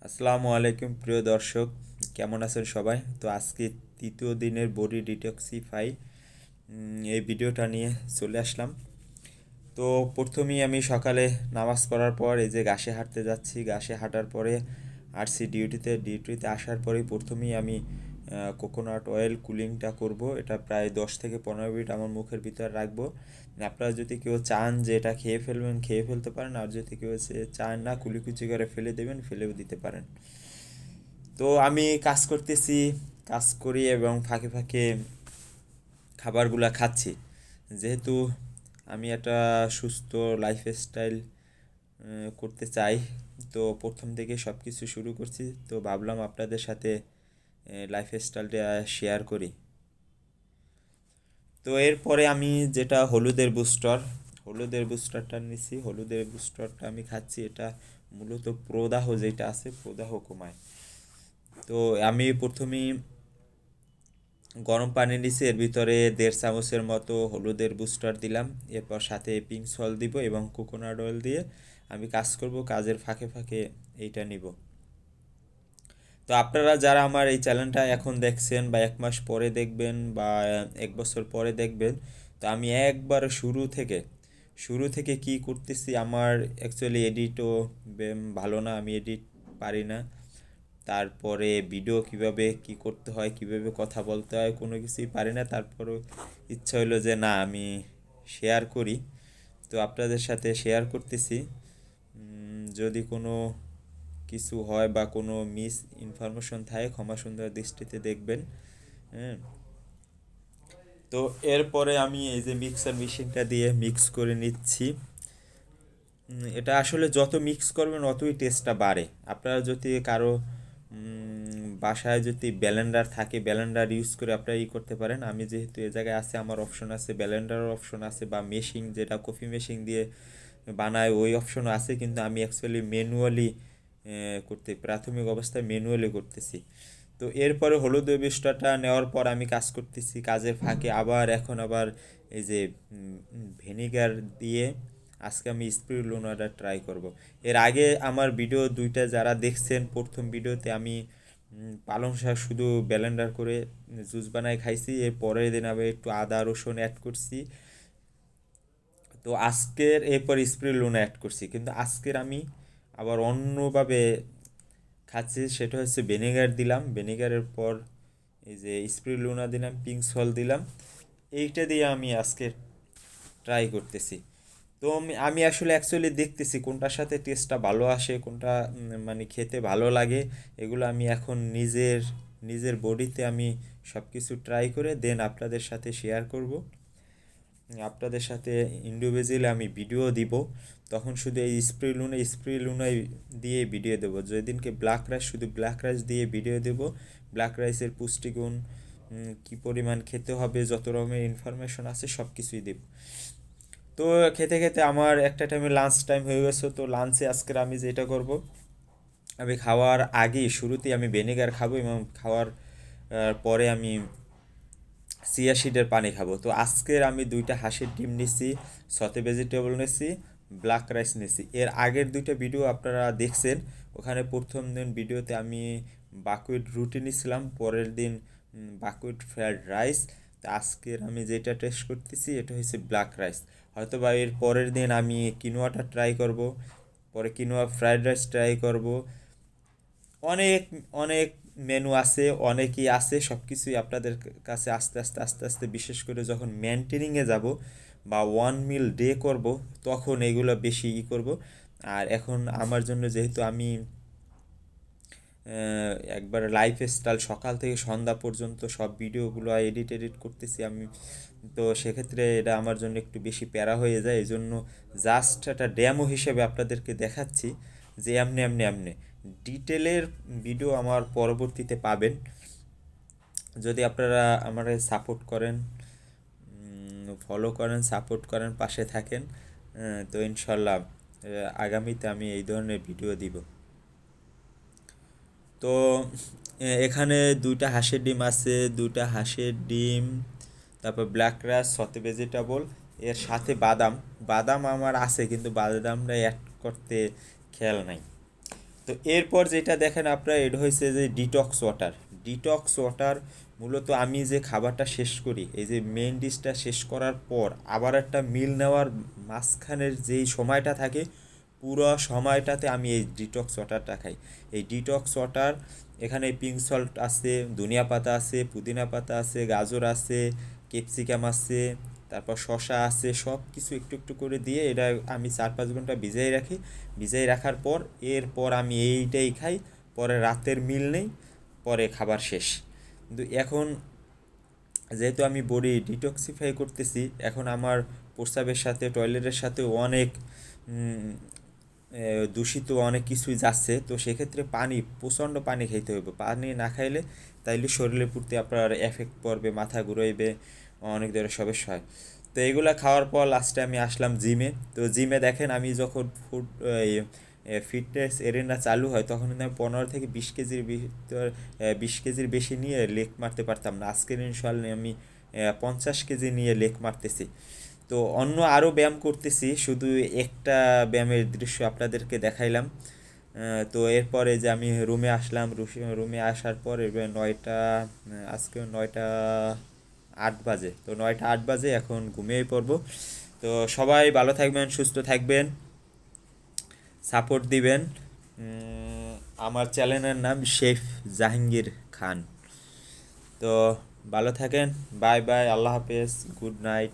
আসসালামু আলাইকুম প্রিয় দর্শক, কেমন আছেন সবাই? তো আজকে তৃতীয় দিনের বডি ডিটক্সিফাই এই ভিডিওটা নিয়ে চলে আসলাম। তো প্রথমেই আমি সকালে নামাজ পড়ার পর এই যে ঘাসে হাঁটতে যাচ্ছি। ঘাসে হাঁটার পরে আসছি ডিউটিতে আসার পরেই প্রথমেই আমি কোকোনাট অয়েল কুলিংটা করব। এটা প্রায় 10 থেকে 15 মিনিট আমার মুখের ভিতরে রাখবো। আপনারা যদি কেউ চান যে এটা খেয়ে ফেলবেন, খেয়ে ফেলতে পারেন। আর যদি কেউ চান না, কুলিকুচি করে ফেলে দেবেন, ফেলেও দিতে পারেন। তো আমি কাজ করতেছি, কাজ করি এবং ফাঁকে ফাঁকে খাবারগুলা খাচ্ছি। যেহেতু আমি একটা সুস্থ লাইফস্টাইল করতে চাই, তো প্রথম থেকে সব কিছু শুরু করছি। তো ভাবলাম আপনাদের সাথে লাইফস্টাইলটা শেয়ার করি। তো এরপরে আমি যেটা হলুদের বুস্টারটা নিছি। হলুদের বুস্টারটা আমি খাচ্ছি। এটা মূলত প্রদাহ যেটা আছে, প্রদাহ কমায়। তো আমি প্রথমেই গরম পানি নিছি, এর ভিতরে 1.5 চামচের মতো হলুদের বুস্টার দিলাম। এরপর সাথে পিঙ্ক সল্ট দিব এবং কোকোনাট অয়েল দিয়ে আমি কাজ করব। কাজের ফাঁকে ফাঁকে এইটা নিব। তো আপনারা যারা আমার এই চ্যানেলটা এখন দেখছেন বা 1 মাস পরে দেখবেন বা 1 বছর পরে দেখবেন, তো আমি একবার শুরু থেকে কি করতেছি, আমার অ্যাকচুয়ালি এডিটও ভালো না, আমি এডিট পারি না। তারপরে ভিডিও কিভাবে কি করতে হয়, কিভাবে কথা বলতে হয়, কোনো কিছুই পারি না। তারপরেও ইচ্ছা হইলো যে না, আমি শেয়ার করি। তো আপনাদের সাথে শেয়ার করতেছি। যদি কোনো কিছু হয় বা কোনো মিস ইনফরমেশন থাকে, ক্ষমা সুন্দর দৃষ্টিতে দেখবেন। হ্যাঁ। তো এরপরে আমি এই যে মিক্সার মেশিনটা দিয়ে মিক্স করে নিচ্ছি। এটা আসলে যত মিক্স করবেন অতই টেস্টটা বাড়ে। আপনারা যদি কারো বাসায় যদি ব্লেন্ডার থাকে, ব্লেন্ডার ইউজ করে আপনারা করতে পারেন। আমি যেহেতু এ জায়গায় আছে, আমার অপশন আছে, ব্লেন্ডারের অপশন আছে, বা মেশিন যেটা কফি মেশিন দিয়ে বানায় ওই অপশনও আছে। কিন্তু আমি অ্যাকচুয়ালি ম্যানুয়ালি প্রাথমিক অবস্থায় ম্যানুয়ালি করতেছি। তো এরপরে হলুদ বিষ্টাটা নেওয়ার পর আমি কাজ করতেছি। কাজের ফাঁকে এখন আবার এই যে ভিনিগার দিয়ে আজকে আমি স্পিরুলিনাটা ট্রাই করব। এর আগে আমার ভিডিও দুইটা যারা দেখছেন, প্রথম ভিডিওতে আমি পালং শাক শুধু ব্লেন্ডার করে জুস বানায় খাইছি। এর পরের দিন আবার একটু আদা রসুন অ্যাড করছি। তো আজকের এরপর স্পিরুলিনা অ্যাড করছি। কিন্তু আজকের আমি আবার অন্যভাবে খাচ্ছি। সেটা হচ্ছে ভিনেগার দিলাম, ভিনেগারের পর এই যে স্পিরুলিনা দিলাম, পিঙ্ক সল্ট দিলাম। এইটা দিয়ে আমি আজকে ট্রাই করতেছি। তো আমি আসলে অ্যাকচুয়ালি দেখতেছি কোনটার সাথে টেস্টটা ভালো আসে, কোনটা মানে খেতে ভালো লাগে। এগুলো আমি এখন নিজের বডিতে আমি সব কিছু ট্রাই করে দেন আপনাদের সাথে শেয়ার করব। আপনাদের সাথে ইন্ডিভিজুয়ালি আমি ভিডিও দিব। তখন শুধু এই স্প্রে লুনাই দিয়ে ভিডিও দেবো। যেদিনকে ব্ল্যাক রাইস, শুধু ব্ল্যাক রাইস দিয়ে ভিডিও দেব। ব্ল্যাক রাইসের পুষ্টিগুণ, কী পরিমাণ খেতে হবে, যত রকমের ইনফরমেশন আছে সব কিছুই দেব। তো খেতে খেতে আমার একটা টাইমে লাঞ্চ টাইম হয়ে গেছে। তো লাঞ্চে আজকের আমি যেটা করব, আমি খাওয়ার আগেই শুরুতেই আমি ভিনেগার খাবো এবং খাওয়ার পরে আমি চিয়া সিডের পানি খাবো। তো আজকের আমি 2টা হাঁসের ডিম নিছি, সতে ভেজিটেবল নিছি, ব্ল্যাক রাইস নিছি। এর আগের 2টা ভিডিও আপনারা দেখছেন। ওখানে প্রথম দিন ভিডিওতে আমি বাকুইট রুটি নিছিলাম, পরের দিন বাকুইট ফ্রাইড রাইস। তো আজকের আমি যেটা টেস্ট করতেছি এটা হচ্ছে ব্ল্যাক রাইস। হয়তো বা এর পরের দিন আমি কিনোয়াটা ট্রাই করব, পরে কিনোয়া ফ্রাইড রাইস ট্রাই করব। অনেক অনেক মেনু আছে, অনেকই আছে। সব কিছুই আপনাদের কাছে আস্তে আস্তে বিশেষ করে যখন মেনটেনিংয়ে যাব বা 1 মিল ডে করব, তখন এগুলো বেশি করব। আর এখন আমার জন্য যেহেতু আমি একবার লাইফ স্টাইল সকাল থেকে সন্ধ্যা পর্যন্ত সব ভিডিওগুলো এডিট করতেছি আমি, তো সেক্ষেত্রে এটা আমার জন্য একটু বেশি প্যারা হয়ে যায়। এই জন্য জাস্ট একটা ডেমো হিসেবে আপনাদেরকে দেখাচ্ছি যে এমনি ডিটেলের ভিডিও আমার পরবর্তীতে পাবেন। যদি আপনারা আমার সাপোর্ট করেন, ফলো করেন, সাপোর্ট করেন, পাশে থাকেন, তো ইনশাল্লাহ আগামীতে আমি এই ধরনের ভিডিও দিব। তো এখানে 2টা হাঁসের ডিম আছে, 2টা হাঁসের ডিম, তারপর ব্ল্যাক রাইস, সতে ভেজিটেবল, এর সাথে বাদাম। বাদাম আমার আছে কিন্তু বাদামটা অ্যাড করতে খেয়াল নাই। তো তো এরপর যেটা দেখেন আপনারা, এটা হয়েছে যে ডিটক্স ওয়াটার। ডিটক্স ওয়াটার মূলত আমি যে খাবারটা শেষ করি, এই যে মেন ডিশটা শেষ করার পর আবার একটা মিল নেওয়ার মাঝখানের যেই সময়টা থাকে, পুরো সময়টাতে আমি এই ডিটক্স ওয়াটারটা খাই। এই ডিটক্স ওয়াটার, এখানে পিঙ্ক সল্ট আছে, ধনিয়া পাতা আছে, পুদিনা পাতা আছে, গাজর আছে, ক্যাপসিকাম আছে, তারপর শসা আছে, সব কিছু একটু একটু করে দিয়ে এটা আমি 4-5 ঘন্টা ভিজাই রাখি। ভিজাই রাখার পর এরপর আমি এইটাই খাই। পরে রাতের মিল নেই, পরে খাবার শেষ। কিন্তু এখন যেহেতু আমি বডি ডিটক্সিফাই করতেছি, এখন আমার প্রস্রাবের সাথে টয়লেটের সাথে অনেক দূষিত অনেক কিছুই যাচ্ছে। তো সেক্ষেত্রে পানি, প্রচণ্ড পানি খাইতে হবে। পানি না খাইলে তাইলে শরীরের প্রতি আপনার এফেক্ট পড়বে, মাথা ঘুরাইবে, অনেক ধরনের সমস্যা হয়। তো এগুলা খাওয়ার পর লাস্টে আমি আসলাম জিমে। তো জিমে দেখেন আমি যখন ফিটনেস এরেনা চালু হয়, তখন কিন্তু আমি 15 থেকে 20 কেজির ভিতর 20 কেজির বেশি নিয়ে লেগ মারতে পারতাম না। আজকের ইনশাল্লাহ আমি 50 কেজি নিয়ে লেগ মারতেছি। তো অন্য আরও ব্যায়াম করতেছি, শুধু একটা ব্যায়ামের দৃশ্য আপনাদেরকে দেখাইলাম। তো এরপরে যে আমি রুমে আসলাম, রুমে আসার পর এবার 9টা, আজকে 9টা 8 বাজে। তো 9টা 8 বাজে, এখন ঘুমিয়ে পড়বো। তো সবাই ভালো থাকবেন, সুস্থ থাকবেন, সাপোর্ট দিবেন। আমার চ্যানেলের নাম শেফ জাহাঙ্গীর খান। তো ভালো থাকেন, বাই বাই, আল্লাহ হাফেজ, গুড নাইট।